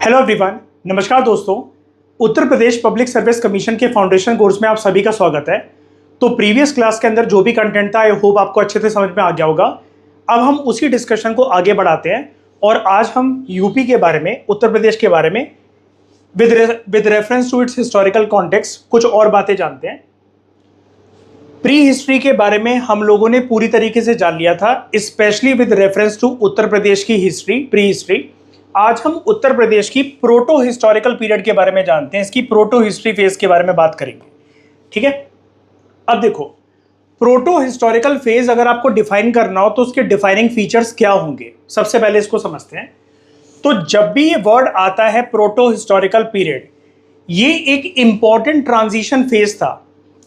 Hello everyone, नमस्कार दोस्तों। Uttar Pradesh public service commission के फाउंडेशन कोर्स में आप सभी का स्वागत है। तो प्रीवियस क्लास के अंदर जो भी कंटेंट था आई होप आपको अच्छे से समझ में आ गया होगा। अब हम उसी डिस्कशन को आगे बढ़ाते हैं और आज हम यूपी के बारे में, उत्तर प्रदेश के बारे में with reference to its historical context कुछ और बातें जानते हैं। प्री हिस्ट्री के बारे में हम लोगों ने पूरी तरीके से जान लिया था, specially with reference to Uttar Pradesh की हिस्ट्री, प्री हिस्ट्री। आज हम उत्तर प्रदेश की प्रोटो हिस्टोरिकल पीरियड के बारे में जानते हैं, इसकी प्रोटो हिस्ट्री फेज के बारे में बात करेंगे। ठीक है, अब देखो, प्रोटो हिस्टोरिकल फेज अगर आपको डिफाइन करना हो तो उसके डिफाइनिंग फीचर्स क्या होंगे, सबसे पहले इसको समझते हैं। तो जब भी ये वर्ड आता है प्रोटो हिस्टोरिकल पीरियड, ये एक इंपॉर्टेंट ट्रांजिशन फेज था।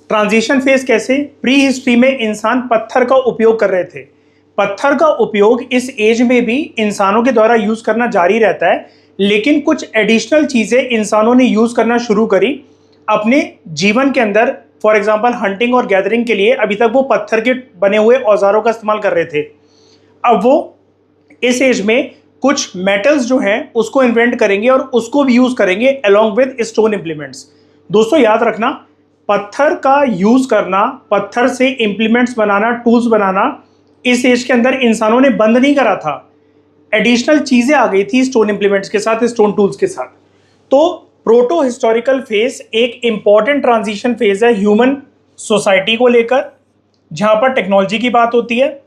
ट्रांजिशन फेज कैसे? प्री हिस्ट्री में इंसान पत्थर का उपयोग कर रहे थे। पत्थर का उपयोग इस एज में भी इंसानों के द्वारा यूज करना जारी रहता है, लेकिन कुछ एडिशनल चीजें इंसानों ने यूज करना शुरू करी अपने जीवन के अंदर। फॉर एग्जांपल हंटिंग और गैदरिंग के लिए अभी तक वो पत्थर के बने हुए औजारों का इस्तेमाल कर रहे थे। अब वो इस एज में कुछ मेटल्स जो हैं उसको इन्वेंट करेंगे और उसको भी यूज करेंगे अलोंग विद स्टोन इंप्लीमेंट्स। दोस्तों याद रखना, पत्थर का यूज करना, पत्थर से इंप्लीमेंट्स बनाना, टूल्स बनाना, इस एज के अंदर इंसानों ने बंद नहीं करा था। एडिशनल चीजें आ गई थी स्टोन इंप्लीमेंट्स के साथ, स्टोन टूल्स के साथ। तो प्रोटो हिस्टोरिकल फेज एक इंपॉर्टेंट ट्रांजिशन फेज है ह्यूमन सोसाइटी को लेकर, जहां पर टेक्नोलॉजी की बात होती है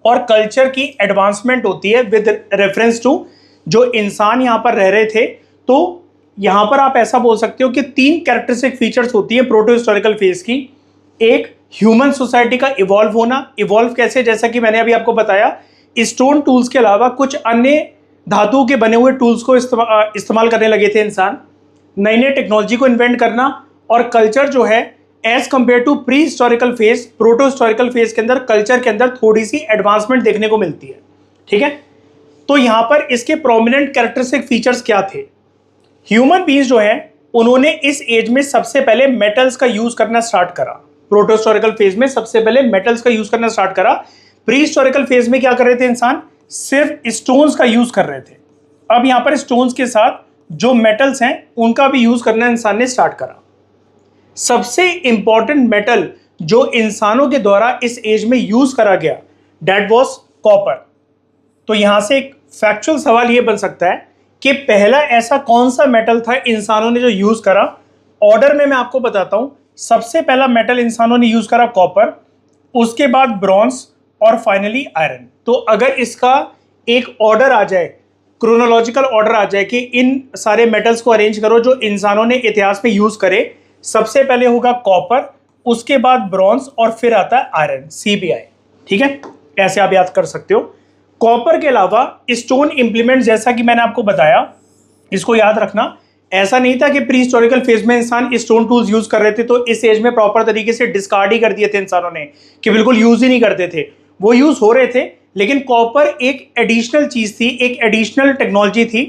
और कल्चर की एडवांसमेंट होती है विद रेफरेंस टू जो इंसान यहां पर रह रहे थे। तो यहां पर आप ऐसा बोल सकते हो कि तीन कैरेक्टरिस्टिक फीचर्स होती है प्रोटो हिस्टोरिकल फेज की। एक, ह्यूमन सोसाइटी का इवॉल्व होना। इवॉल्व कैसे? जैसा कि मैंने अभी आपको बताया, स्टोन टूल्स के अलावा कुछ अन्य धातुओं के बने हुए टूल्स को इस्तेमाल करने लगे थे इंसान। नई नई टेक्नोलॉजी को इन्वेंट करना और कल्चर जो है as compare to prehistorical phase, proto historical phase के अंदर कल्चर के अंदर थोड़ी सी एडवांसमेंट देखने को मिलती है। ठीक है, तो यहां पर इसके प्रोमिनेंट कैरेक्टरिस्टिक फीचर्स क्या थे? ह्यूमन बीइंग्स जो है उन्होंने इस एज में सबसे पहले मेटल्स का यूज करना स्टार्ट करा। प्रोटो हिस्टोरिकल फेज में सबसे पहले मेटल्स का यूज करना स्टार्ट करा। प्री हिस्टोरिकल फेज में क्या कर रहे थे इंसान? सिर्फ स्टोन्स का यूज कर रहे थे। अब यहां पर स्टोन्स के साथ जो मेटल्स हैं उनका भी यूज करना इंसान ने स्टार्ट करा। सबसे इंपॉर्टेंट मेटल जो इंसानों के द्वारा इस एज में यूज करा गया, दैट वाज कॉपर। तो यहां से एक फैक्चुअल सवाल यह बन सकता है कि पहला ऐसा कौन सा मेटल था इंसानों ने जो यूज करा। ऑर्डर में मैं आपको बताता हूं। सबसे पहला मेटल इंसानों ने यूज करा कॉपर, उसके बाद ब्रॉन्ज और फाइनली आयरन। तो अगर इसका एक ऑर्डर आ जाए, क्रोनोलॉजिकल ऑर्डर आ जाए कि इन सारे मेटल्स को अरेंज करो जो इंसानों ने इतिहास में यूज करे, सबसे पहले होगा कॉपर, उसके बाद ब्रॉन्ज और फिर आता है आयरन, CBI। ठीक है, ऐसे आप याद कर सकते हो। कॉपर के अलावा स्टोन इंप्लीमेंट, जैसा कि मैंने आपको बताया, इसको याद रखना। ऐसा नहीं था कि प्री हिस्टोरिकल फेज में इंसान स्टोन टूल्स यूज कर रहे थे तो इस एज में प्रॉपर तरीके से डिस्कार्ड ही कर दिए थे इंसानों ने, कि बिल्कुल यूज ही नहीं करते थे। वो यूज हो रहे थे, लेकिन कॉपर एक एडिशनल चीज थी, एक एडिशनल टेक्नोलॉजी थी।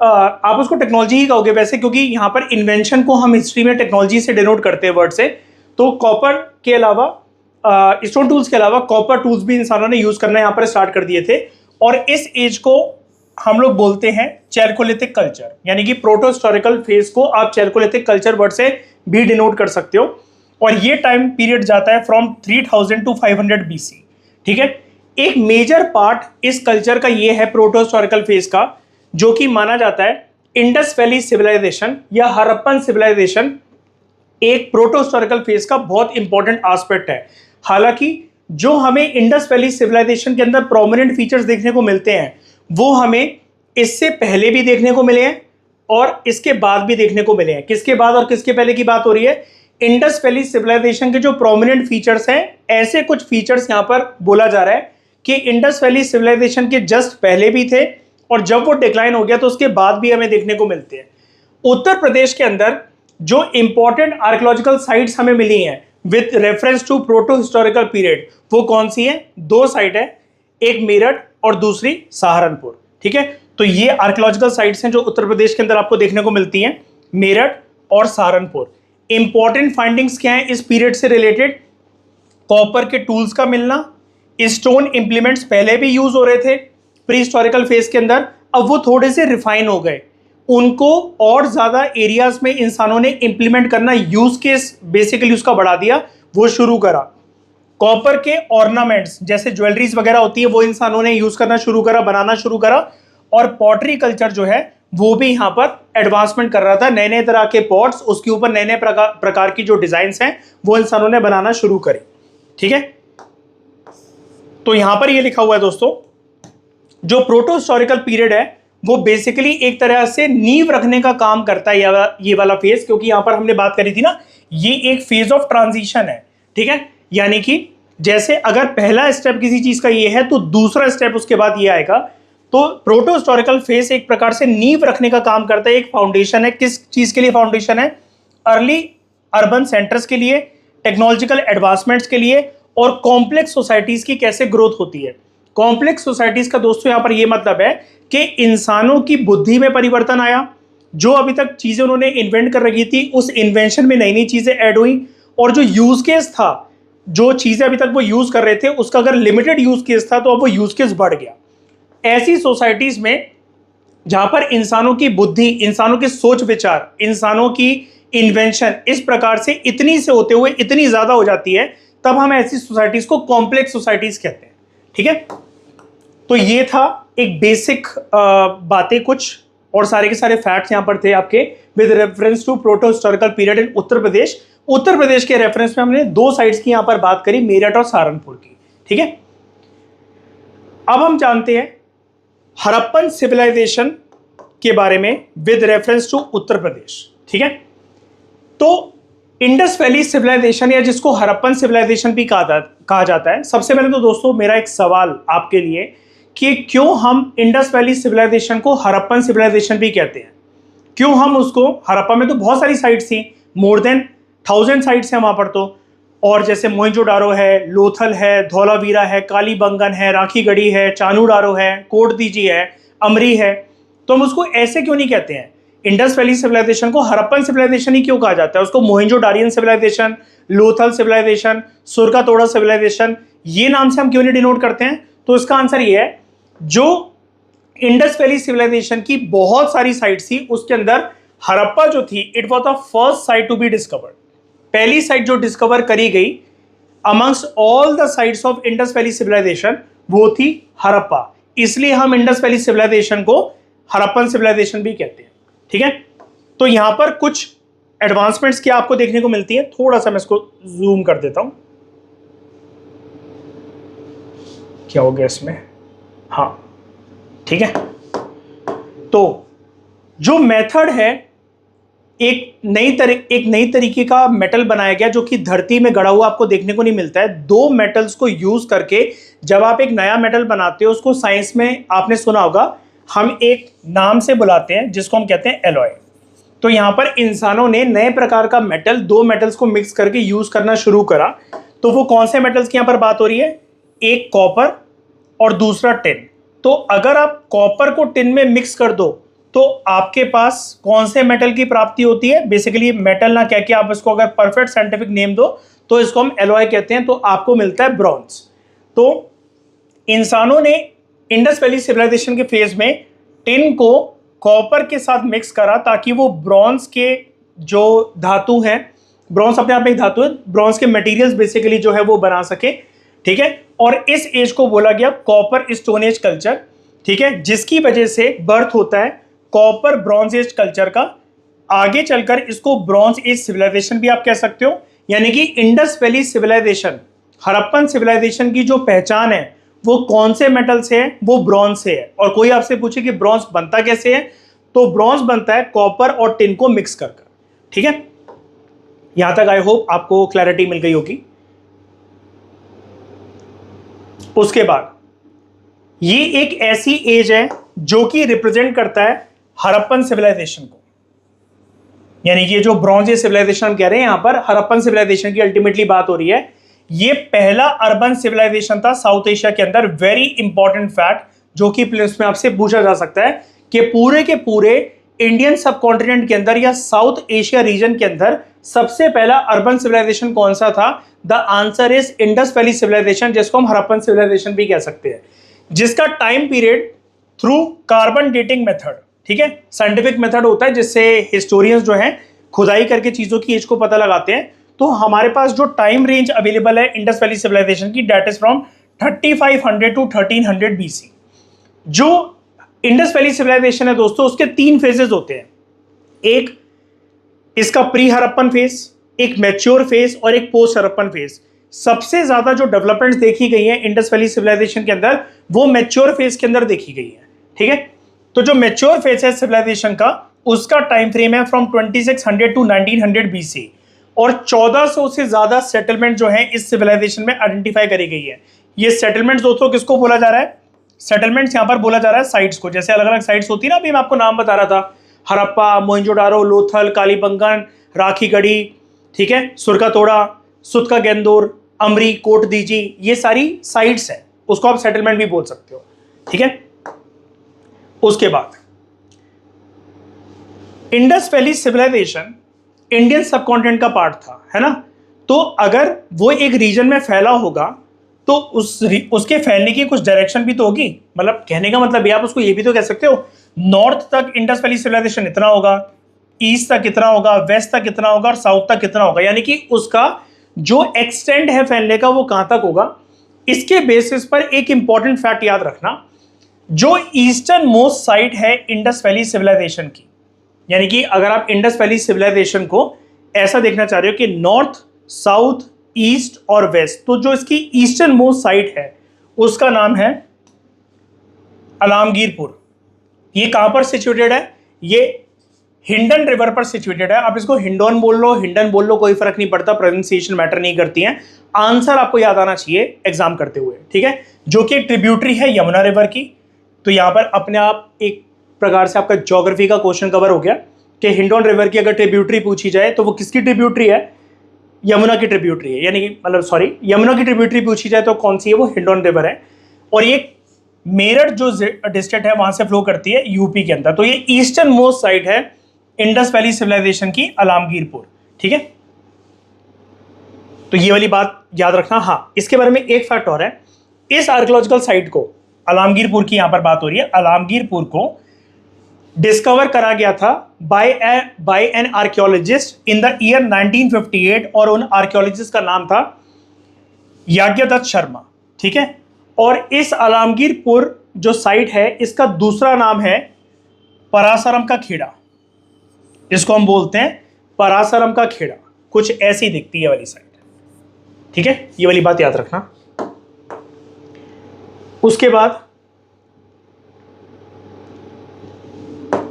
आप उसको टेक्नोलॉजी ही कहोगे वैसे, क्योंकि यहाँ पर इन्वेंशन को हम हिस्ट्री में टेक्नोलॉजी से डिनोट करते हैं, वर्ड से। तो कॉपर के अलावा, स्टोन टूल्स के अलावा कॉपर टूल्स भी इंसानों ने यूज करना यहाँ पर स्टार्ट कर दिए थे। और इस एज को हम लोग बोलते हैं चैल्कोलिथिक कल्चर, यानी कि प्रोटो हिस्टोरिकल फेज को आप चैल्कोलिथिक कल्चर वर्ड से भी डिनोट कर सकते हो। और ये टाइम पीरियड जाता है फ्रॉम 3000 टू 500 BC। ठीक है, एक मेजर पार्ट इस कल्चर का ये है प्रोटो हिस्टोरिकल फेज का, जो कि माना जाता है इंडस वैली सिविलाइजेशन या हड़प्पन सिविलाइजेशन एक प्रोटो हिस्टोरिकल फेज का बहुत इंपॉर्टेंट एस्पेक्ट है। हालांकि जो हमें इंडस वैली सिविलाइजेशन के अंदर प्रोमिनेंट फीचर्स देखने को मिलते हैं वो हमें इससे पहले भी देखने को मिले हैं और इसके बाद भी देखने को मिले हैं। किसके बाद और किसके पहले की बात हो रही है? इंडस वैली सिविलाइजेशन के जो प्रोमिनेंट फीचर्स हैं, ऐसे कुछ फीचर्स यहां पर बोला जा रहा है कि इंडस वैली सिविलाइजेशन के जस्ट पहले भी थे और जब वो डिक्लाइन हो गया तो उसके बाद भी हमें देखने को मिलते हैं। उत्तर प्रदेश के अंदर जो इंपॉर्टेंट आर्कियोलॉजिकल साइट्स हमें मिली हैं with reference to proto historical period, वो कौन सी है? दो साइट है, एक मेरठ और दूसरी सहारनपुर। ठीक है, तो ये आर्कियोलॉजिकल साइट्स हैं जो उत्तर प्रदेश के अंदर आपको देखने को मिलती हैं, मेरठ और सहारनपुर। इंपॉर्टेंट फाइंडिंग्स क्या है इस पीरियड से रिलेटेड? कॉपर के टूल्स का मिलना, स्टोन इंप्लीमेंट्स पहले भी यूज हो रहे थे प्री हिस्टोरिकल फेज के अंदर, अब वो थोड़े से रिफाइन हो गए, उनको और ज्यादा एरियाज में इंसानों ने इंप्लीमेंट करना, यूज केस बेसिकली उसका बढ़ा दिया, वो शुरू करा। कॉपर के ऑर्नामेंट्स जैसे ज्वेलरीज वगैरह होती है वो इंसानों ने यूज करना शुरू करा, बनाना शुरू करा। और पॉटरी कल्चर जो है वो भी यहां पर एडवांसमेंट कर रहा था, नए नए तरह के पॉट्स, उसके ऊपर नए नए प्रकार की जो डिजाइन्स हैं वो इंसानों ने बनाना शुरू करी। ठीक है, तो यहां पर ये लिखा हुआ है दोस्तों, जो प्रोटो हिस्टोरिकल पीरियड है वो बेसिकली एक तरह से नींव रखने का काम करता है ये वाला फेज, क्योंकि यहां पर हमने बात करी थी ना, ये एक फेज ऑफ ट्रांजिशन है। ठीक है, यानी कि जैसे अगर पहला स्टेप किसी चीज का ये है तो दूसरा स्टेप उसके बाद ये आएगा। तो प्रोटो हिस्टोरिकल फेज एक प्रकार से नींव रखने का काम करता है, एक फाउंडेशन है। किस चीज के लिए फाउंडेशन है? अर्ली अर्बन सेंटर्स के लिए, टेक्नोलॉजिकल एडवांसमेंट्स के लिए, और कॉम्प्लेक्स सोसाइटीज की कैसे ग्रोथ होती है। कॉम्प्लेक्स सोसाइटीज का दोस्तों यहां पर यह मतलब है कि इंसानों की बुद्धि में परिवर्तन आया, जो अभी तक चीजें उन्होंने इन्वेंट कर रखी थी उस इन्वेंशन में नई नई चीजें ऐड हुई, और जो यूज केस था, जो चीजें अभी तक वो यूज कर रहे थे उसका अगर लिमिटेड यूज केस था तो अब वो यूज केस बढ़ गया। ऐसी सोसाइटीज में जहां पर इंसानों की बुद्धि, इंसानों के सोच विचार, इंसानों की इन्वेंशन इस प्रकार से इतनी से होते हुए इतनी ज्यादा हो जाती है, तब हम ऐसी सोसाइटीज को कॉम्प्लेक्स सोसाइटीज कहते हैं। ठीक है, तो ये था एक बेसिक बातें कुछ, और सारे के सारे फैक्ट्स यहां पर थे आपके with reference to proto historical period in Uttar Pradesh. Uttar Pradesh के रेफरेंस में हमने दो साइट्स की यहां पर बात करी, मेरठ और सहारनपुर की। ठीक है, अब हम जानते हैं हड़प्पन सिविलाइजेशन के बारे में with reference to Uttar Pradesh. ठीक है, तो इंडस वैली सिविलाइजेशन या जिसको हड़प्पन सिविलाइजेशन भी कहा जाता है। सबसे पहले तो दोस्तों मेरा एक सवाल आपके लिए कि क्यों हम इंडस वैली सिविलाइजेशन को हड़प्पन सिविलाइजेशन भी कहते हैं? क्यों हम उसको, हड़प्पा में तो बहुत सारी साइट्स थी, मोर देन 1000 साइट्स हैं वहां पर तो, और जैसे मोहनजोदारो है, लोथल है, धौलावीरा है, कालीबंगन है, राखीगढ़ी है, चानूडारो है, कोटदीजी है, अमरी है। तो हम उसको ऐसे क्यों नहीं कहते हैं? इंडस वैली सिविलाइजेशन को हड़प्पन सिविलाइजेशन ही क्यों कहा जाता है? उसको मोहनजोदारियन सिविलाइजेशन, लोथल सिविलाइजेशन, सुरकातोड़ा सिविलाइजेशन, ये नाम से हम क्यों नहीं डिनोट करते हैं? तो इसका आंसर ये है, जो इंडस वैली सिविलाइजेशन की बहुत सारी साइट्स थी उसके अंदर हड़प्पा जो थी, it was the first site to be discovered. पहली साइट जो डिस्कवर करी गई amongst all the sites of Indus valley civilization वो थी हड़प्पा। इसलिए हम इंडस वैली सिविलाइजेशन को हड़प्पन सिविलाइजेशन भी कहते हैं। ठीक है, तो यहां पर कुछ एडवांसमेंट्स क्या आपको देखने को मिलती है, थोड़ा सा मैं इसको जूम कर देता हूं, क्या हो गया इसमें, हाँ ठीक है। तो जो मेथड है, एक नई तरीके का मेटल बनाया गया जो कि धरती में गड़ा हुआ आपको देखने को नहीं मिलता है। दो मेटल्स को यूज करके जब आप एक नया मेटल बनाते हो, उसको साइंस में आपने सुना होगा, हम एक नाम से बुलाते हैं जिसको हम कहते हैं एलॉय। तो यहां पर इंसानों ने नए प्रकार का मेटल, दो मेटल्स को मिक्स करके यूज करना शुरू करा। तो वो कौन से मेटल्स की यहां पर बात हो रही है? एक कॉपर और दूसरा टिन। तो अगर आप कॉपर को टिन में मिक्स कर दो तो आपके पास कौन से मेटल की प्राप्ति होती है? बेसिकली मेटल ना कह के आप इसको अगर परफेक्ट साइंटिफिक नेम दो तो इसको हम एलॉय कहते हैं, तो आपको मिलता है ब्रॉन्ज। तो इंसानों ने इंडस वैली सिविलाइजेशन के फेज में टिन को कॉपर के साथ मिक्स करा ताकि वो ब्रॉन्ज के जो धातु हैं, ब्रॉन्ज अपने आप में एक धातु है, ब्रॉन्ज के मटेरियल्स बेसिकली जो है वो बना सके। ठीक है, और इस एज को बोला गया कॉपर स्टोन एज कल्चर। ठीक है, जिसकी वजह से बर्थ होता है कॉपर ब्रॉन्ज एज कल्चर का। आगे चलकर इसको ब्रॉन्ज एज सिविलाइजेशन भी आप कह सकते हो। यानी कि Indus valley civilization, Harappan civilization की जो पहचान है वो कौन से मेटल से है? वो ब्रॉन्ज से है। और कोई आपसे पूछे कि ब्रॉन्ज बनता कैसे है, तो ब्रॉन्ज बनता है कॉपर और टिन को मिक्स कर। ठीक है, यहां तक आई होप आपको क्लैरिटी मिल गई होगी। उसके बाद ये एक ऐसी एज है जो कि रिप्रेजेंट करता है हड़प्पन सिविलाइजेशन को। यानी कि जो ब्रॉन्ज सिविलाइजेशन हम कह रहे हैं, यहां पर हड़प्पन सिविलाइजेशन की अल्टीमेटली बात हो रही है। ये पहला अर्बन सिविलाइजेशन था साउथ एशिया के अंदर। वेरी इंपॉर्टेंट फैक्ट जो कि प्लेस में आपसे पूछा जा सकता है कि पूरे के पूरे इंडियन सब कॉन्टिनेंट के अंदर या साउथ एशिया रीजन के अंदर सबसे पहला अर्बन सिविलाइजेशन कौन सा था? The answer is Indus valley civilization, जिसको हम हड़प्पन सिविलाइजेशन भी कह सकते हैं, जिसका time period through carbon dating method, ठीक है, साइंटिफिक मेथड होता है जिससे हिस्टोरियंस जो हैं खुदाई करके चीज़ों की एज को पता लगाते हैं। तो हमारे पास जो टाइम रेंज अवेलेबल है इंडस वैली सिविलाइजेशन की, date is from 3500 to 1300 BC। जो इंडस वैली सिविलाइजेशन है दोस्तों, उसके 3 फेजेस होते हैं। एक इसका प्री हड़प्पन फेज, एक मैच्योर फेज और एक पोस्ट हड़प्पन फेज। सबसे ज्यादा जो डेवलपमेंट्स देखी गई है इंडस वैली सिविलाइजेशन के अंदर वो मैच्योर फेज के अंदर देखी गई है। ठीक है, तो जो मैच्योर फेज है सिविलाइजेशन का, उसका टाइम फ्रेम है फ्रॉम 2600 टू 1900 BC और 1400 से ज्यादा सेटलमेंट जो है इस सिविलाइजेशन में आइडेंटिफाई करी गई है। ये सेटलमेंट्स दोस्तों किसको बोला जा रहा है? सेटलमेंट्स यहां पर बोला जा रहा है साइट्स को। जैसे अलग अलग साइट्स होती है ना, अभी मैं आपको नाम बता रहा था, हड़प्पा, मोहनजोदारो, लोथल, कालीबंगन, राखीगढ़ी, ठीक है, सुरकातोड़ा, सुतका गेंदोर, अमरी, कोट दीजी, ये सारी साइट्स हैं, उसको आप सेटलमेंट भी बोल सकते हो। ठीक है, उसके बाद Indus valley civilization Indian subcontinent का पार्ट था, है ना। तो अगर वो एक रीजन में फैला होगा तो उसके फैलने की कुछ डायरेक्शन भी तो होगी। मतलब कहने का मतलब ये, आप उसको ये भी तो कह सकते हो, नॉर्थ तक इंडस वैली सिविलाइजेशन इतना होगा, ईस्ट तक कितना होगा, वेस्ट तक कितना होगा और साउथ तक कितना होगा, यानी कि उसका जो एक्सटेंड है फैलने का वो कहां तक होगा। इसके बेसिस पर एक इंपॉर्टेंट फैक्ट याद रखना, जो ईस्टर्न मोस्ट साइट है इंडस वैली सिविलाइजेशन की, यानी कि अगर आप इंडस वैली सिविलाइजेशन को ऐसा देखना चाह रहे हो कि नॉर्थ, साउथ, ईस्ट और वेस्ट, तो जो इसकी ईस्टर्न मोस्ट साइट है उसका नाम है अलामगीरपुर। ये कहां पर सिचुएटेड है? ये हिंडन रिवर पर सिचुएटेड है। आप इसको हिंडोन बोल लो, हिंडन बोल लो, कोई फर्क नहीं पड़ता, प्रोनाउंसिएशन मैटर नहीं करती है। आंसर आपको याद आना चाहिए एग्जाम करते हुए, ठीक है, जो कि ट्रिब्यूटरी है यमुना रिवर की। तो यहां पर अपने आप एक प्रकार से आपका ज्योग्राफी का क्वेश्चन कवर हो गया कि हिंडोन रिवर की अगर ट्रिब्यूटरी पूछी जाए तो वो किसकी ट्रिब्यूटरी है? यमुना की ट्रिब्यूटरी है, यानी कि मतलब सॉरी, यमुना की ट्रिब्यूटरी पूछी जाए तो कौन सी है? वो हिंडोन रिवर है। और ये मेरठ जो डिस्ट्रिक्ट है वहां से फ्लो करती है यूपी के अंदर। तो ये ईस्टर्न मोस्ट साइट है इंडस वैली सिविलाइजेशन की, अलामगीरपुर। ठीक है, तो ये वाली बात याद रखना। हाँ, इसके बारे में एक फैक्ट और है, इस आर्कियोलॉजिकल साइट को, अलामगीरपुर की यहां पर बात हो रही है, अलामगीरपुर को डिस्कवर करा गया था by an archaeologist in the year 1958 और उन आर्कियोलॉजिस्ट का नाम था याज्ञदत्त शर्मा। ठीक है, और इस अलामगीरपुर जो साइट है इसका दूसरा नाम है परासरम का खेड़ा। इसको हम बोलते हैं परासरम का खेड़ा। कुछ ऐसी दिखती है वाली साइट। ठीक है, ये वाली बात याद रखना। उसके बाद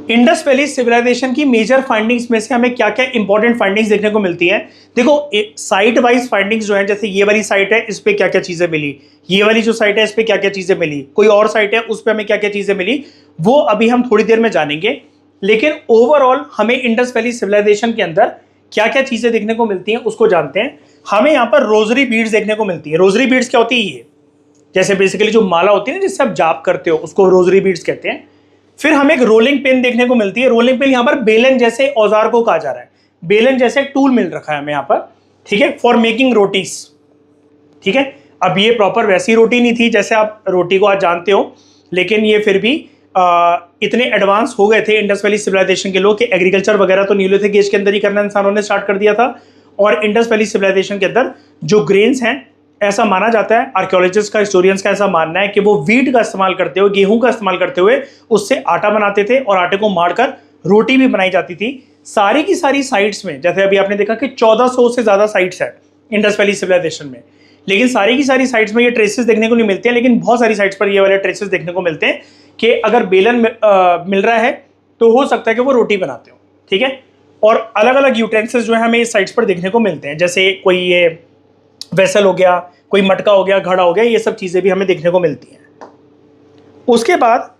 इंडस वैली सिविलाइजेशन की मेजर फाइंडिंग्स में से हमें क्या क्या इंपॉर्टेंट फाइंडिंग्स देखने को मिलती हैं। देखो, साइट वाइज फाइंडिंग्स जो है, जैसे ये वाली साइट है इस पे क्या क्या चीजें मिली, ये वाली जो साइट है इस पे क्या क्या चीजें मिली, कोई और साइट है उस पे हमें क्या क्या चीजें मिली, वो अभी हम थोड़ी देर में जानेंगे। लेकिन ओवरऑल हमें इंडस वैली सिविलाइजेशन के अंदर क्या क्या चीजें देखने को मिलती हैं उसको जानते हैं। हमें यहाँ पर रोजरी बीड्स देखने को मिलती है। रोजरी बीड्स क्या होती है? ये जैसे बेसिकली जो माला होती है ना जिससे आप जाप करते हो, उसको रोजरी बीड्स कहते हैं। फिर हमें एक रोलिंग पिन देखने को मिलती है। रोलिंग पिन यहाँ पर बेलन जैसे औजार को कहा जा रहा है, बेलन जैसे टूल मिल रखा है हमें यहाँ पर, ठीक है, फॉर मेकिंग रोटीज। ठीक है, अब ये प्रॉपर वैसी रोटी नहीं थी जैसे आप रोटी को आज जानते हो, लेकिन ये फिर भी इतने एडवांस हो गए थे इंडस वैली सिविलाइजेशन के लोग कि एग्रीकल्चर वगैरह तो नीलोथिक एज के अंदर ही करना इंसानों ने स्टार्ट कर दिया था। और इंडस वैली सिविलाइजेशन के अंदर जो ग्रेन्स हैं, ऐसा माना जाता है, आर्कियोलॉजिस्ट का, हिस्टोरियंस का ऐसा मानना है कि वो वीट का इस्तेमाल करते हुए, गेहूं का इस्तेमाल करते हुए उससे आटा बनाते थे और आटे को मारकर रोटी भी बनाई जाती थी। सारी की सारी साइट्स में, जैसे अभी आपने देखा कि 1400 से ज्यादा साइट्स है इंडस वैली सिविलाइजेशन में, लेकिन सारी की सारी साइट्स में ये ट्रेसेस देखने को नहीं मिलते हैं। लेकिन बहुत सारी साइट्स पर ये वाले ट्रेसेस देखने को मिलते हैं कि अगर बेलन मिल रहा है तो हो सकता है कि वो रोटी बनाते हो। ठीक है, और अलग अलग यूटेंसिल्स जो है हमें इस साइट्स पर देखने को मिलते हैं, जैसे कोई ये वेसल हो गया, कोई मटका हो गया, घड़ा हो गया, ये सब चीजें भी हमें देखने को मिलती हैं। उसके बाद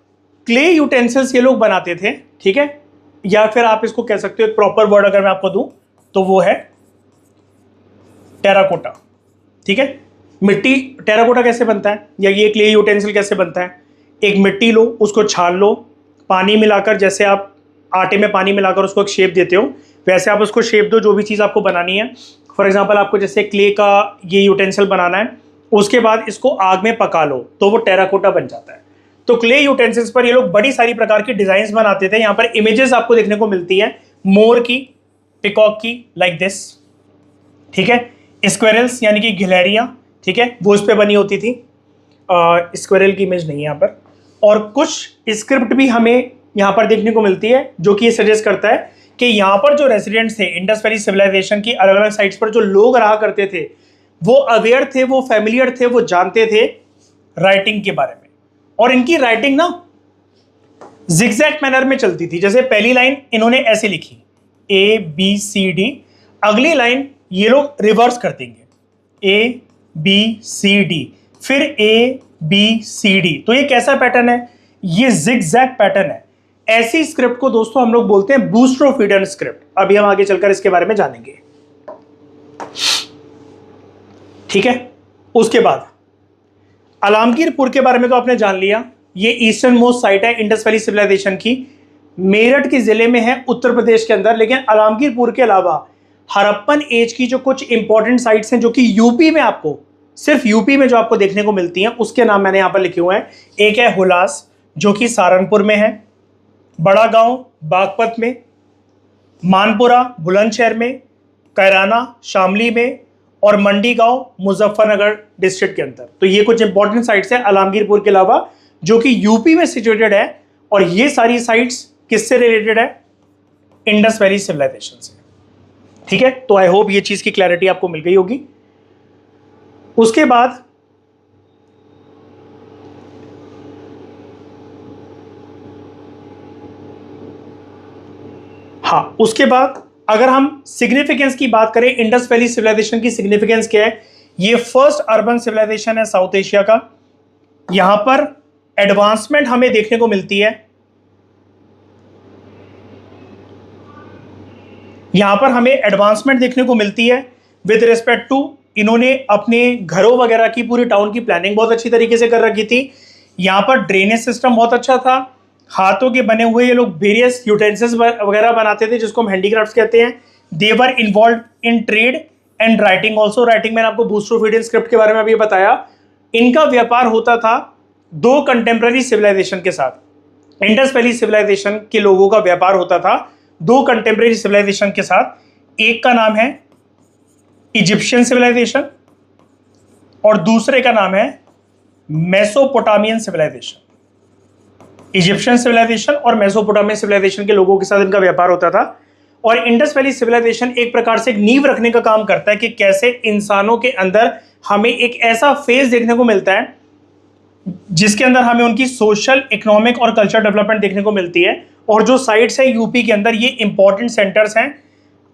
क्ले यूटेंसिल्स ये लोग बनाते थे। ठीक है, या फिर आप इसको कह सकते हो, एक प्रॉपर वर्ड अगर मैं आपको दूं तो वो है टेराकोटा। ठीक है, मिट्टी, टेराकोटा कैसे बनता है या ये क्ले यूटेंसिल कैसे बनता है? एक मिट्टी लो, उसको छान लो, पानी मिलाकर, जैसे आप आटे में पानी मिलाकर उसको एक शेप देते हो, वैसे आप उसको शेप दो जो भी चीज़ आपको बनानी है। फॉर एग्जांपल आपको जैसे क्ले का ये यूटेंसिल बनाना है, उसके बाद इसको आग में पका लो तो वो टेराकोटा बन जाता है। तो क्ले यूटेंसिल्स पर ये लोग बड़ी सारी प्रकार की डिजाइन्स बनाते थे। यहाँ पर इमेजेस आपको देखने को मिलती है मोर की, पिकॉक की, लाइक दिस, ठीक है। स्क्वेरल्स यानी कि गिलहरियां, ठीक है, वो उस पर बनी होती थी। स्क्वेरल की इमेज नहीं है यहाँ पर। और कुछ स्क्रिप्ट भी हमें यहाँ पर देखने को मिलती है जो कि ये सजेस्ट करता है कि यहाँ पर जो रेसिडेंट्स थे इंडस वैली सिविलाइजेशन की अलग अलग साइट्स पर जो लोग रहा करते थे वो अवेयर थे, वो फेमिलियर थे, वो जानते थे राइटिंग के बारे में। और इनकी राइटिंग ना जिगजैग मैनर में चलती थी। जैसे पहली लाइन इन्होंने ऐसे लिखी ABCD, अगली लाइन ये लोग रिवर्स कर देंगे ABCD, फिर ABCD। तो ये कैसा पैटर्न है? ये जिगजैग पैटर्न है। ऐसी स्क्रिप्ट को दोस्तों हम लोग बोलते हैं बूस्ट्रोफीडर स्क्रिप्ट। अभी हम आगे चलकर इसके बारे में जानेंगे, ठीक है। उसके बाद आलमगीरपुर के बारे में तो आपने जान लिया। ये ईस्टर्न मोस्ट साइट है इंडस वैली सिविलाइजेशन की, मेरठ के जिले में है उत्तर प्रदेश के अंदर। लेकिन आलमगीरपुर के अलावा हड़प्पन एज की जो कुछ इंपॉर्टेंट साइट्स हैं जो कि यूपी में आपको, सिर्फ यूपी में जो आपको देखने को मिलती हैं, उसके नाम मैंने यहां पर लिखे हुए हैं। एक है हुलास जो कि सहारनपुर में है, बड़ा गांव बागपत में, मानपुरा बुलंदशहर में, कैराना शामली में, और मंडी गांव मुजफ्फरनगर डिस्ट्रिक्ट के अंदर। तो ये कुछ इंपॉर्टेंट साइट्स हैं आलमगीरपुर के अलावा जो कि यूपी में सिचुएटेड है। और ये सारी साइट्स किससे रिलेटेड है? इंडस वैली सिविलाइजेशन से, ठीक है। तो आई होप ये चीज की क्लैरिटी आपको मिल गई होगी। उसके बाद हाँ, उसके बाद अगर हम सिग्निफिकेंस की बात करें, इंडस वैली सिविलाइजेशन की सिग्निफिकेंस क्या है? ये फर्स्ट अर्बन सिविलाइजेशन है साउथ एशिया का। यहां पर एडवांसमेंट हमें देखने को मिलती है। यहां पर हमें एडवांसमेंट देखने को मिलती है विद रिस्पेक्ट टू, इन्होंने अपने घरों वगैरह की, पूरी टाउन की प्लानिंग बहुत अच्छी तरीके से कर रखी थी। यहां पर ड्रेनेज सिस्टम बहुत अच्छा था। हाथों के बने हुए ये लोग वेरियस यूटेंसिल्स वगैरह बनाते थे जिसको हम हैंडीक्राफ्ट्स कहते हैं। They were involve in trade and writing also. Writing मैंने आपको बूस्ट्रोफीडर स्क्रिप्ट के बारे में अभी बताया। इनका व्यापार होता था दो कंटेम्प्रेरी सिविलाइजेशन के साथ। इंडस वैली सिविलाइजेशन के लोगों का व्यापार होता था दो कंटेम्प्रेरी सिविलाइजेशन के साथ। एक का नाम है इजिप्शियन सिविलाइजेशन और दूसरे का नाम है मेसोपोटामियन सिविलाइजेशन। इजिप्शियन सिविलाइजेशन और मेसोपोटामियन सिविलाइजेशन के लोगों के साथ इनका व्यापार होता था। और इंडस वैली सिविलाइजेशन एक प्रकार से एक नींव रखने का काम करता है कि कैसे इंसानों के अंदर हमें एक ऐसा फेज देखने को मिलता है जिसके अंदर हमें उनकी सोशल, इकोनॉमिक और कल्चर डेवलपमेंट देखने को मिलती है। और जो साइट्स है यूपी के अंदर, ये इंपॉर्टेंट सेंटर्स हैं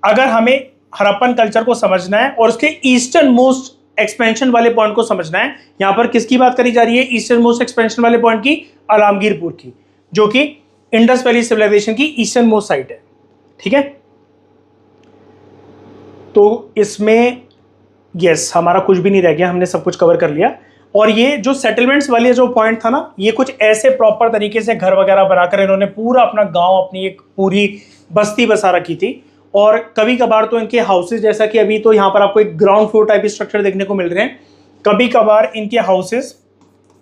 अगर हमें हड़प्पन कल्चर को समझना है और उसके ईस्टर्न मोस्ट एक्सपेंशन वाले पॉइंट को समझना है। यहां पर किसकी बात करी जा रही है? ईस्टर्न मोस्ट एक्सपेंशन वाले पॉइंट की, आलमगीरपुर की, जो कि इंडस वैली सिविलाइजेशन की ईस्टर्न मोस्ट साइट है, ठीक है। तो इसमें यस, हमारा कुछ भी नहीं रह गया, हमने सब कुछ कवर कर लिया। और ये जो सेटलमेंट्स वाले जो पॉइंट था ना, ये कुछ ऐसे प्रॉपर तरीके से घर वगैरह बनाकर इन्होंने पूरा अपना गांव, अपनी एक पूरी बस्ती बसा रखी थी। और कभी कभार तो इनके हाउसेज, जैसा कि अभी तो यहाँ पर आपको एक ग्राउंड फ्लोर टाइप स्ट्रक्चर देखने को मिल रहे हैं, कभी कभार इनके हाउसेज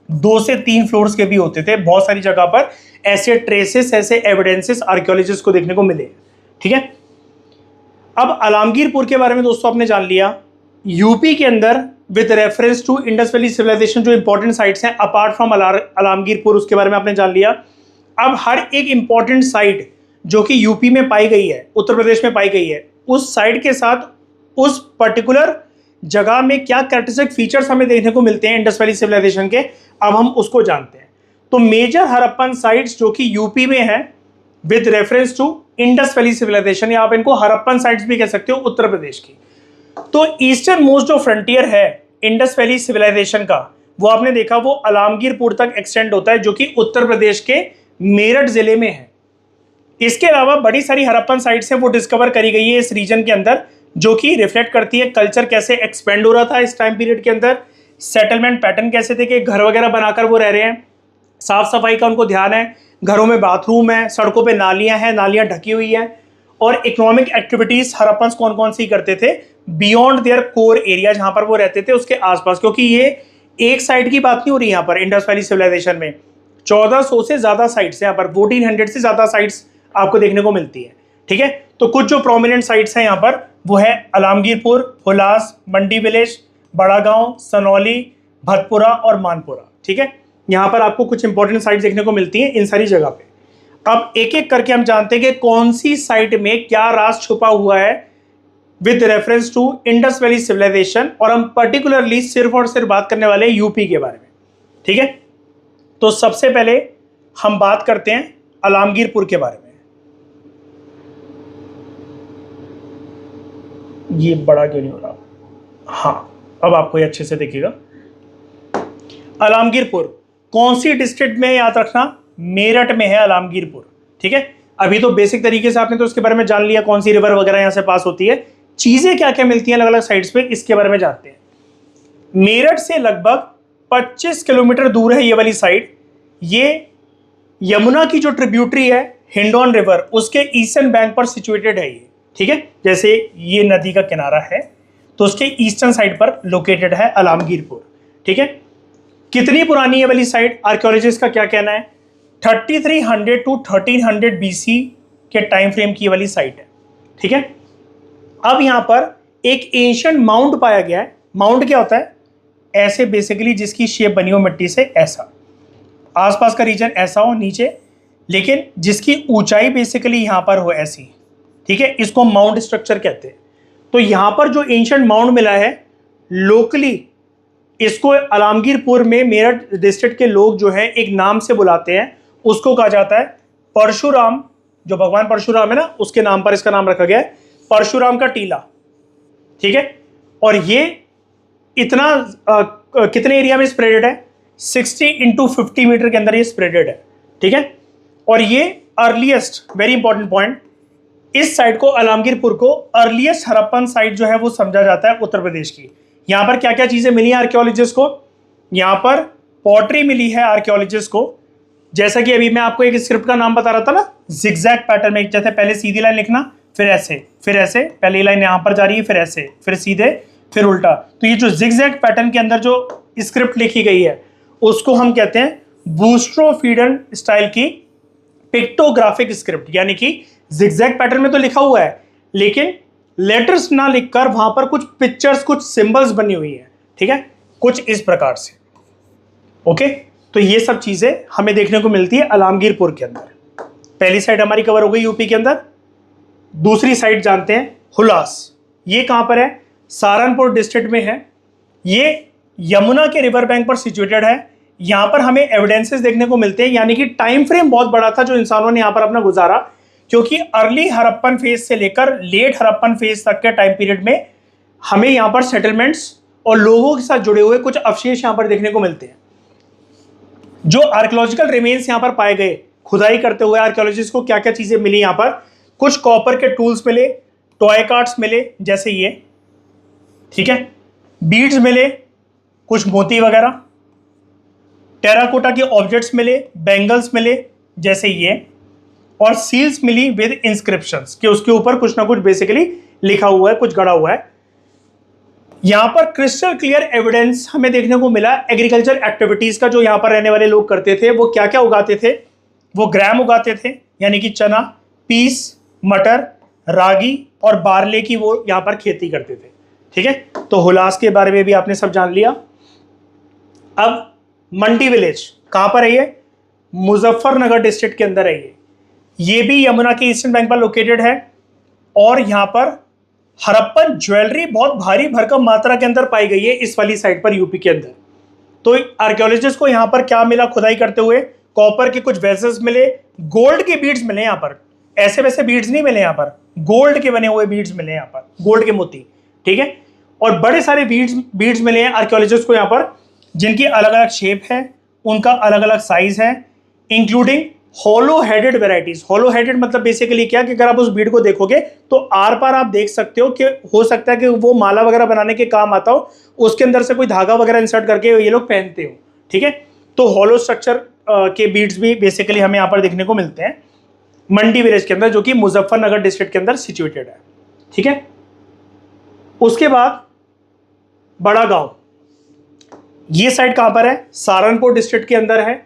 2 से 3 फ्लोर्स के भी होते थे। बहुत सारी जगह पर ऐसे ट्रेसेस, ऐसे एविडेंसेस आर्कियोलॉजिस्ट को देखने को मिले, ठीक है। अब आलमगीरपुर के बारे में दोस्तों आपने जान लिया। यूपी के अंदर with reference to Indus valley civilization जो इंपॉर्टेंट साइट्स हैं अपार्ट फ्रॉम आलमगीरपुर, उसके बारे में आपने जान लिया। अब हर एक इंपॉर्टेंट साइट जो कि यूपी में पाई गई है, उत्तर प्रदेश में पाई गई है, उस साइट के साथ उस पर्टिकुलर जगह में क्या कैरेक्टरिस्टिक फीचर्स हमें देखने को मिलते हैं इंडस वैली सिविलाइजेशन के, अब हम उसको जानते हैं। तो मेजर हड़प्पन साइट्स जो कि यूपी में है with reference to Indus valley civilization, या आप इनको हड़प्पन साइट्स भी कह सकते हो उत्तर प्रदेश की। तो ईस्टर्न मोस्ट जो फ्रंटियर है इंडस वैली सिविलाइजेशन का, वो आपने देखा वो आलमगीरपुर तक एक्सटेंड होता है जो कि उत्तर प्रदेश के मेरठ जिले में है। इसके अलावा बड़ी सारी हड़प्पन साइट्स हैं वो डिस्कवर करी गई है इस रीजन के अंदर, जो कि रिफ्लेक्ट करती है कल्चर कैसे एक्सपेंड हो रहा था इस टाइम पीरियड के अंदर, सेटलमेंट पैटर्न कैसे थे कि घर वगैरह बनाकर वो रह रहे हैं, साफ सफाई का उनको ध्यान है, घरों में बाथरूम है, सड़कों पे नालियां हैं, नालियां ढकी हुई हैं। और इकोनॉमिक एक्टिविटीज हड़प्पन्स कौन कौन सी करते थे बियॉन्ड देयर कोर एरिया जहां पर वो रहते थे उसके आसपास, क्योंकि ये एक साइड की बात नहीं हो रही यहाँ पर इंडस वैली सिविलाइजेशन में, 1400 से ज्यादा साइट्स यहाँ पर, 1400 से ज्यादा साइट्स आपको देखने को मिलती है। ठीक है, तो कुछ जो प्रोमिनेंट साइट्स हैं यहाँ पर वो है आलमगीरपुर, हुलास, मंडी विलेज, बड़ा गांव, सनौली, भतपुरा और मानपुरा। ठीक है, यहाँ पर आपको कुछ इंपॉर्टेंट साइट्स देखने को मिलती हैं इन सारी जगह पे। अब एक एक करके हम जानते हैं कि कौन सी साइट में क्या राज छुपा हुआ है with reference to Indus valley civilization, और हम पर्टिकुलरली सिर्फ और सिर्फ बात करने वाले यूपी के बारे में। ठीक है, तो सबसे पहले हम बात करते हैं आलमगीरपुर के बारे में। ये बड़ा क्यों नहीं हो रहा? हाँ, अब आपको ये अच्छे से देखिएगा। आलमगीरपुर कौन सी डिस्ट्रिक्ट में, याद रखना मेरठ में है आलमगीरपुर। ठीक है, अभी तो बेसिक तरीके से आपने तो उसके बारे में जान लिया, कौन सी रिवर वगैरह यहां से पास होती है, चीजें क्या क्या मिलती हैं अलग अलग साइड्स पे, इसके बारे में जानते हैं। मेरठ से लगभग 25 किलोमीटर दूर है ये वाली साइड। ये यमुना की जो ट्रिब्यूटरी है हिंडौन रिवर, उसके ईस्टर्न बैंक पर सिचुएटेड है ये। ठीक है, जैसे ये नदी का किनारा है तो उसके ईस्टर्न साइड पर लोकेटेड है आलमगीरपुर। ठीक है, कितनी पुरानी है वाली साइट, आर्कियोलॉजिस्ट का क्या कहना है, 3300 टू 1300 BC के टाइम फ्रेम की वाली साइट है। ठीक है, अब यहां पर एक एंशिएंट माउंट पाया गया है। माउंट क्या होता है, ऐसे बेसिकली जिसकी शेप बनी हो मिट्टी से, ऐसा आसपास का रीजन ऐसा हो नीचे, लेकिन जिसकी ऊंचाई बेसिकली यहां पर हो ऐसी। ठीक है, इसको माउंट स्ट्रक्चर कहते हैं। तो यहां पर जो एंशिएंट माउंट मिला है लोकली, इसको आलमगीरपुर में मेरठ डिस्ट्रिक्ट के लोग जो है एक नाम से बुलाते हैं, उसको कहा जाता है परशुराम। जो भगवान परशुराम है ना, उसके नाम पर इसका नाम रखा गया है परशुराम का टीला। ठीक है, और ये इतना कितने एरिया में स्प्रेडेड है, 60 इंटू 50 मीटर के अंदर ये स्प्रेडेड है। ठीक है, और ये अर्लीस्ट, वेरी इंपॉर्टेंट पॉइंट, इस साइट को आलमगीरपुर को अर्लीस्ट हड़प्पन साइट जो है वो समझा जाता है उत्तर प्रदेश की। यहां पर क्या क्या चीजें मिली हैं आर्कियोलॉजिस्ट को, यहां पर पॉटरी मिली है आर्कियोलॉजिस्ट को, जैसा कि अभी मैं आपको एक स्क्रिप्ट का नाम बता रहा था ना, जिगजैग पैटर्न में, जैसे पहले सीधी लाइन लिखना, फिर ऐसे, पहली लाइन यहां पर जा रही है, फिर ऐसे, फिर सीधे, फिर उल्टा। तो ये जो जिगजैग पैटर्न के अंदर जो स्क्रिप्ट लिखी गई है उसको हम कहते हैं बूस्ट्रोफीडन स्टाइल की पिक्टोग्राफिक स्क्रिप्ट। यानी कि जिगजैग पैटर्न में तो लिखा हुआ है लेकिन लेटर्स ना लिखकर वहां पर कुछ पिक्चर्स, कुछ सिंबल्स बनी हुई है। ठीक है, कुछ इस प्रकार से। ओके, तो ये सब चीजें हमें देखने को मिलती है आलमगीरपुर के अंदर। पहली साइड हमारी कवर हो गई यूपी के अंदर। दूसरी साइड जानते हैं हुलास। ये कहां पर है, सहारनपुर डिस्ट्रिक्ट में है। ये यमुना के रिवर बैंक पर सिचुएटेड है। यहां पर हमें एविडेंसेस देखने को मिलते हैं, यानी कि टाइम फ्रेम बहुत बड़ा था जो इंसानों ने यहां पर अपना गुजारा, क्योंकि अर्ली हड़प्पन फेज से लेकर लेट हड़प्पन फेज तक के टाइम पीरियड में हमें यहां पर सेटलमेंट्स और लोगों के साथ जुड़े हुए कुछ अवशेष यहां पर देखने को मिलते हैं। जो आर्कियोलॉजिकल रिमेन्स यहां पर पाए गए खुदाई करते हुए आर्कियोलॉजिस्ट को क्या क्या चीजें मिली, यहां पर कुछ कॉपर के टूल्स मिले, टॉय कार्ड्स मिले जैसे ये, ठीक है, बीड्स मिले, कुछ मोती वगैरह, टेराकोटा के ऑब्जेक्ट्स मिले, बैंगल्स मिले जैसे ये, और सील्स मिली विद इंस्क्रिप्शंस कि उसके ऊपर कुछ ना कुछ बेसिकली लिखा हुआ है, कुछ गड़ा हुआ है। यहां पर क्रिस्टल क्लियर एविडेंस हमें देखने को मिला एग्रीकल्चर एक्टिविटीज का, जो यहां पर रहने वाले लोग करते थे। वो क्या क्या उगाते थे, वो ग्राम उगाते थे, यानी कि चना, पीस, मटर, रागी और बारले की वो यहां पर खेती करते थे। ठीक है, तो हुलास के बारे में भी आपने सब जान लिया। अब मंडी विलेज कहां पर है, ये मुजफ्फरनगर डिस्ट्रिक्ट के अंदर है। ये भी यमुना के ईस्टर्न बैंक पर लोकेटेड है, और यहां पर हड़प्पन ज्वेलरी बहुत भारी भरकम मात्रा के अंदर पाई गई है इस वाली साइड पर यूपी के अंदर। तो आर्कियोलॉजिस्ट को यहां पर क्या मिला खुदाई करते हुए, कॉपर के कुछ वेसल्स मिले, गोल्ड के बीड्स मिले, यहां पर ऐसे वैसे बीड्स नहीं मिले, यहां पर गोल्ड के बने हुए बीड्स मिले, यहां पर गोल्ड के मोती। ठीक है, और बड़े सारे बीड्स मिले हैं आर्कियोलॉजिस्ट को यहां पर, जिनकी अलग अलग शेप है, उनका अलग अलग साइज है, इंक्लूडिंग होलो हेडेड वेराइटीज। होलो हेडेड मतलब बेसिकली क्या कि अगर आप उस बीड को देखोगे तो आर पार आप देख सकते हो कि हो सकता है कि वो माला वगैरह बनाने के काम आता हो, उसके अंदर से कोई धागा वगैरह इंसर्ट करके ये लोग पहनते हो। ठीक है, तो होलो स्ट्रक्चर के बीड्स भी बेसिकली हमें यहाँ पर देखने को मिलते हैं मंडी विलेज के अंदर, जो कि मुजफ्फरनगर डिस्ट्रिक्ट के अंदर सिचुएटेड है। ठीक है, उसके बाद बड़ा गांव, ये साइड कहां पर है, सहारनपुर डिस्ट्रिक्ट के अंदर है।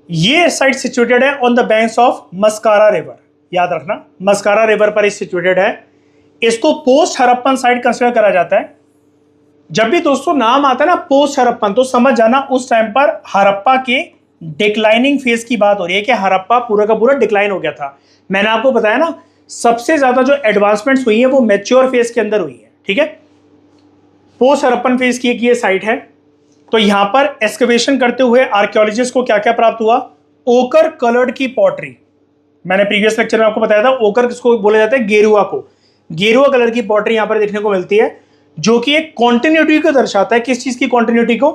ये साइट सिचुएटेड है on the banks of mascara river, याद रखना मस्कारा रिवर पर सिचुएटेड है। इसको पोस्ट हड़प्पन साइट कंसिडर करा जाता है। जब भी दोस्तों नाम आता है ना पोस्ट हड़प्पन, तो समझ जाना उस टाइम पर हड़प्पा के डिक्लाइनिंग फेज की बात हो रही है कि हड़प्पा पूरा का पूरा डिक्लाइन हो गया था। मैंने आपको बताया ना सबसे ज्यादा जो एडवांसमेंट्स हुई है वो मैच्योर फेज के अंदर हुई है, ठीक है। पोस्ट हड़प्पन फेज की एक ये साइट है। तो यहां पर एक्सकवेशन करते हुए आर्कियोलॉजिस्ट को क्या क्या प्राप्त हुआ? ओकर कलर्ड की पॉटरी। मैंने प्रीवियस लेक्चर में आपको बताया था ओकर किसको बोला जाता है? गेरुआ को। गेरुआ कलर की पॉटरी यहां पर देखने को मिलती है, जो कि एक कॉन्टिन्यूटी को दर्शाता है। किस चीज की कॉन्टिन्यूटी को?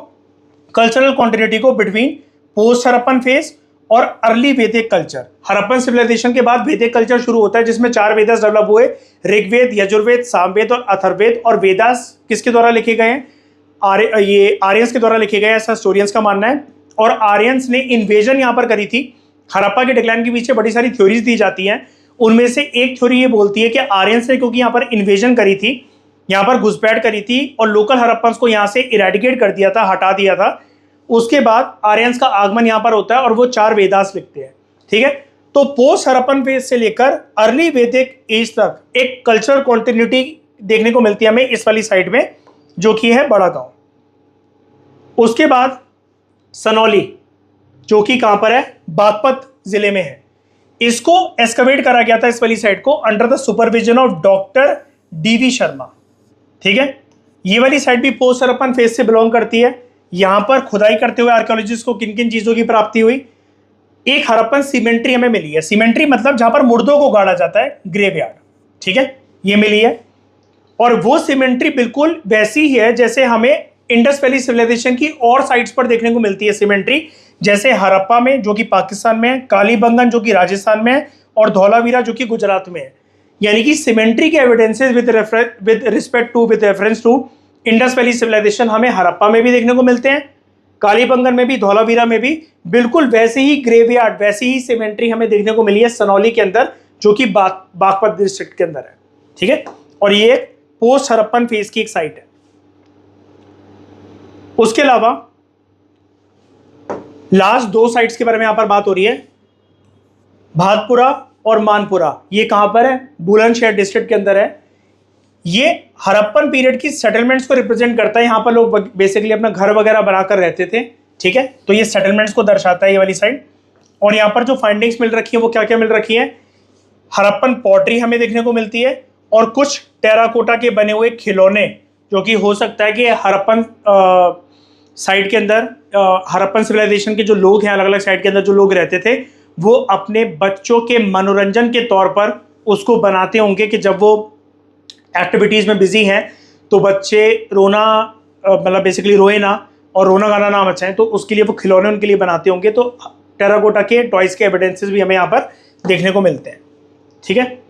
कल्चरल कॉन्टिन्यूटी को बिटवीन पोस्ट हड़प्पन फेज और अर्ली वैदिक कल्चर। हड़प्पन सिविलाइजेशन के बाद वैदिक कल्चर शुरू होता है, जिसमें 4 वेदास डेवलप हुए, ऋग्वेद, यजुर्वेद, सामवेद और अथर्ववेद। और वेदास किसके द्वारा लिखे गए हैं? ये आर्यंस के द्वारा लिखे गए, ऐसा हिस्टोरियंस का मानना है। और आर्यंस ने इन्वेजन यहां पर करी थी। हड़प्पा के डिक्लाइन के पीछे बड़ी सारी थ्योरीज दी जाती हैं। उनमें से एक थ्योरी ये बोलती है कि आर्यंस ने क्योंकि यहां पर इन्वेजन करी थी, यहां पर घुसपैठ करी थी और लोकल हड़प्पन्स को यहां से इरेडिकेट कर दिया था, हटा दिया था। उसके बाद आर्यंस का आगमन यहां पर होता है और वो 4 वेदास लिखते हैं, ठीक है। तो पोस्ट हड़प्पन फेज से लेकर अर्ली वैदिक एज तक एक कल्चरल कॉन्टिन्यूटी देखने को मिलती है हमें इस वाली साइड में, जो कि है बड़ा गांव। उसके बाद सनौली, जो कि कहां पर है? बागपत जिले में है। इसको एक्सकवेट करा गया था इस वाली साइड को under the supervision of doctor DV Sharma, ठीक है। ये वाली साइड भी पोस्ट हड़प्पन फेज से बिलोंग करती है। यहां पर खुदाई करते हुए आर्कियोलॉजिस्ट को किन किन चीजों की प्राप्ति हुई? एक हड़प्पन सीमेंट्री हमें मिली है। सीमेंट्री मतलब जहां पर मुर्दों को गाड़ा जाता है, ग्रेवयार्ड, ठीक है, ये मिली है। और वो सीमेंट्री बिल्कुल वैसी ही है जैसे हमें इंडस वैली सिविलाइजेशन की और साइट्स पर देखने को मिलती है सीमेंट्री, जैसे हड़प्पा में जो कि पाकिस्तान में है, कालीबंगन जो कि राजस्थान में है, और धौलावीरा जो कि गुजरात में है। यानी कि सीमेंट्री के evidences with reference to Indus valley civilization हमें हड़प्पा में भी देखने को मिलते हैं, कालीबंगन में भी, धौलावीरा में भी। बिल्कुल वैसे ही ग्रेवयार्ड, वैसी ही सीमेंट्री हमें देखने को मिली है सनौली के अंदर, जो कि बागपत डिस्ट्रिक्ट के अंदर है, ठीक है। और ये एक पोस्ट हड़प्पन फेज की एक साइट है। उसके अलावा लास्ट 2 साइट्स के बारे में यहां पर बात हो रही है, भातपुरा और मानपुरा। ये कहां पर है? बुलंदशहर डिस्ट्रिक्ट के अंदर है। ये हड़प्पन पीरियड की सेटलमेंट्स को रिप्रेजेंट करता है। यहां पर लोग बेसिकली अपना घर वगैरह बनाकर रहते थे, ठीक है। तो ये सेटलमेंट्स को दर्शाता है ये वाली साइड। और यहां पर जो फाइंडिंग्स मिल रखी है वो क्या क्या मिल रखी है? हड़प्पन पॉटरी हमें देखने को मिलती है, और कुछ टेराकोटा के बने हुए खिलौने, जो कि हो सकता है कि हड़प्पन साइड के अंदर हड़प्पन सिविलाइजेशन के जो लोग हैं, अलग अलग साइड के अंदर जो लोग रहते थे, वो अपने बच्चों के मनोरंजन के तौर पर उसको बनाते होंगे कि जब वो एक्टिविटीज़ में बिजी हैं तो बच्चे रोना मतलब बेसिकली रोए ना और रोना गाना ना बचाएं, तो उसके लिए वो खिलौने उनके लिए बनाते होंगे। तो टेराकोटा के टॉयज के एविडेंसेस भी हमें यहाँ पर देखने को मिलते हैं, ठीक है।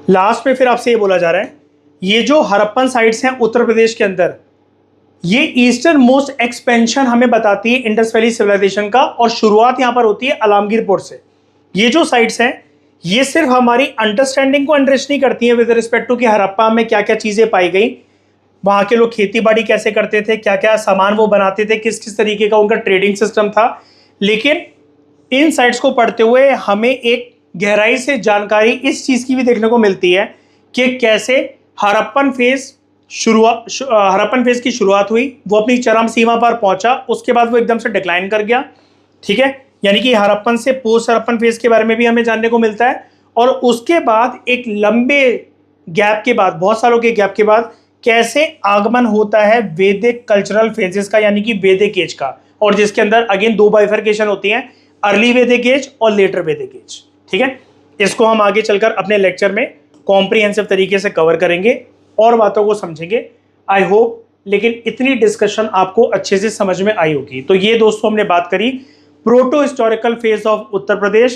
लास्ट में फिर आपसे ये बोला जा रहा है, ये जो हड़प्पन साइट्स हैं उत्तर प्रदेश के अंदर, ये ईस्टर्न मोस्ट एक्सपेंशन हमें बताती है इंडस वैली सिविलाइजेशन का, और शुरुआत यहाँ पर होती है आलमगीर पोर्ट से। ये जो साइट्स हैं ये सिर्फ हमारी अंडरस्टैंडिंग को एनरिच नहीं करती हैं विद रिस्पेक्ट टू कि हड़प्पा में क्या क्या चीज़ें पाई गई, वहाँ के लोग खेती बाड़ी कैसे करते थे, क्या क्या सामान वो बनाते थे, किस किस तरीके का उनका ट्रेडिंग सिस्टम था। लेकिन इन साइट्स को पढ़ते हुए हमें एक गहराई से जानकारी इस चीज़ की भी देखने को मिलती है कि कैसे हड़प्पन फेज की शुरुआत हुई, वो अपनी चरम सीमा पर पहुंचा, उसके बाद वो एकदम से डिक्लाइन कर गया, ठीक है। यानी कि हड़प्पन से पोस्ट हड़प्पन फेज के बारे में भी हमें जानने को मिलता है। और उसके बाद एक लंबे गैप के बाद, बहुत सालों के गैप के बाद, कैसे आगमन होता है वैदिक कल्चरल फेजेस का, यानी कि वैदिक एज का, और जिसके अंदर अगेन 2 बाइफर्केशन होती हैं, अर्ली वैदिक एज और लेटर वैदिक एज, ठीक है। इसको हम आगे चलकर अपने लेक्चर में कॉम्प्रिहेंसिव तरीके से कवर करेंगे और बातों को समझेंगे, आई होप। लेकिन इतनी डिस्कशन आपको अच्छे से समझ में आई होगी। तो ये दोस्तों हमने बात करी proto historical phase of Uttar Pradesh,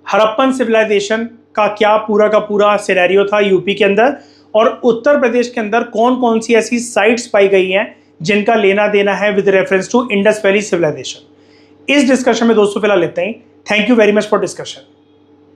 Harappan civilization का क्या पूरा का पूरा सिनेरियो था यूपी के अंदर, और उत्तर प्रदेश के अंदर कौन कौन सी ऐसी साइट्स पाई गई हैं जिनका लेना देना है with reference to Indus valley civilization. इस डिस्कशन में दोस्तों फिलहाल लेते हैं। Thank you very much for discussion.